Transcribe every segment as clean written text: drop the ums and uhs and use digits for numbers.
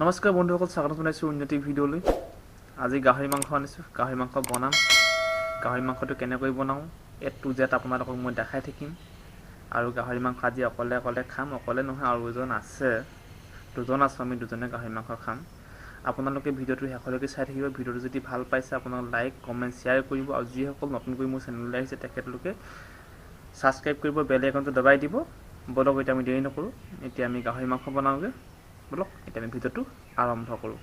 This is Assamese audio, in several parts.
নমস্কাৰ বন্ধুসকল, স্বাগতম জনাইছোঁ উন্নতি ভিডিঅ'লৈ। আজি গাহৰি মাংস আনিছোঁ। গাহৰি মাংস বনাম। গাহৰি মাংসটো কেনেকৈ বনাওঁ A to Z আপোনালোকক মই দেখাই থাকিম। আৰু গাহৰি মাংস আজি অকলে খাম। অকলে নহয়, আৰু এজন আছে, দুজন আছোঁ। আমি দুজনে গাহৰি মাংস খাম। আপোনালোকে ভিডিঅ'টো শেষলৈকে চাই থাকিব। ভিডিঅ'টো যদি ভাল পাইছে আপোনালোকে লাইক, কমেণ্ট, শ্বেয়াৰ কৰিব। আৰু যিসকল নতুনকৈ মোৰ চেনেললৈ আহিছে তেখেতলোকে ছাবস্ক্ৰাইব কৰিব, বেল আইকনটো দবাই দিব। বলক এতিয়া আমি দেৰি নকৰোঁ, এতিয়া আমি গাহৰি মাংস বনাওঁগৈ। বলক এতিয়া আমি ভিডিঅ'টো আৰম্ভ কৰোঁ।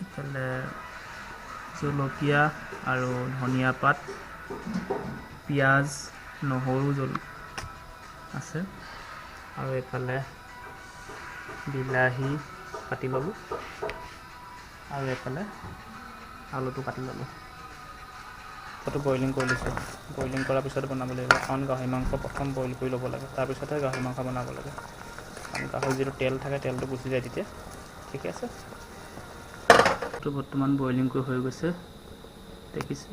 এইফালে জলকীয়া আৰু ধনিয়া পাত, পিঁয়াজ, নহৰু আছে, আৰু এইফালে বিলাহী কাটি ল'লোঁ, আৰু এইফালে আলুটো কাটি ল'লোঁ। সেইটো বইলিং কৰি লৈছোঁ। বইলিং কৰাৰ পিছত বনাব লাগিব, কাৰণ গাহৰি মাংস প্ৰথম বইল কৰি ল'ব লাগে, তাৰপিছতহে গাহৰি মাংস বনাব লাগে। কাৰণ গাহৰি যিটো তেল থাকে তেলটো গুচি যায় তেতিয়া। ঠিকে আছে, এইটো বৰ্তমান বইলিং কৰি হৈ গৈছে, দেখিছে।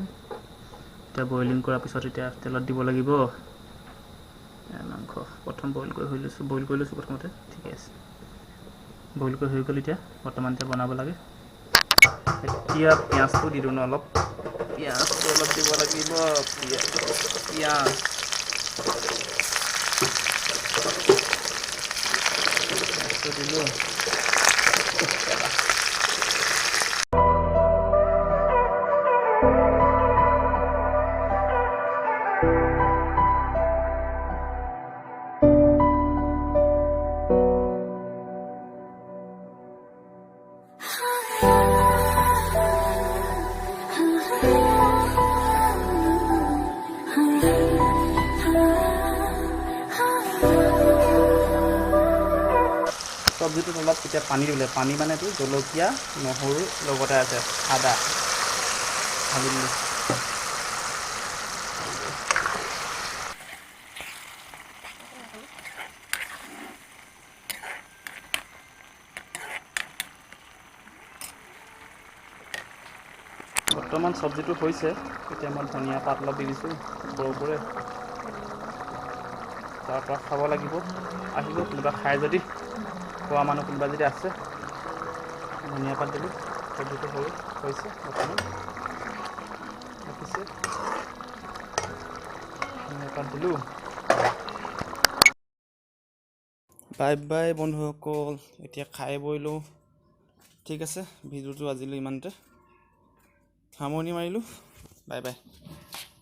এতিয়া বইলিং কৰাৰ পিছত এতিয়া তেলত দিব লাগিব মাংস। প্ৰথম বইল কৰি লৈছোঁ প্ৰথমতে। ঠিকে আছে, বইল কৰি হৈ গ'ল। এতিয়া বনাব লাগে। এতিয়া পিঁয়াজটো দি দিওঁ ন, পিঁয়াজটো অলপ দিব লাগিব। পিঁয়াজটো দিলোঁ। চব্জিটোত অলপ এতিয়া পানী দিলে, পানী মানে এইটো জলকীয়া, নহৰু লগতে আছে, আদা ঢালি দিলোঁ। বৰ্তমান চব্জিটো হৈছে। এতিয়া মই ধনিয়া পাত অলপ দি দিছোঁ ওপৰে। তাৰপৰা খাব লাগিব। আহিব কোনোবা খাই যদি, খোৱা মানুহ কোনোবা যদি আছে। ধনিয়া পাত দিলোঁ। চব্জিটো হৈছে বৰ্তমান, দেখিছে। ধনিয়া পাত দিলোঁ। বাই বাই বন্ধুসকল, এতিয়া খাই বৈ লওঁ। ঠিক আছে, ভিডিঅ'টো আজিলৈ ইমানতে সামৰণি মাৰিলোঁ। Bye bye.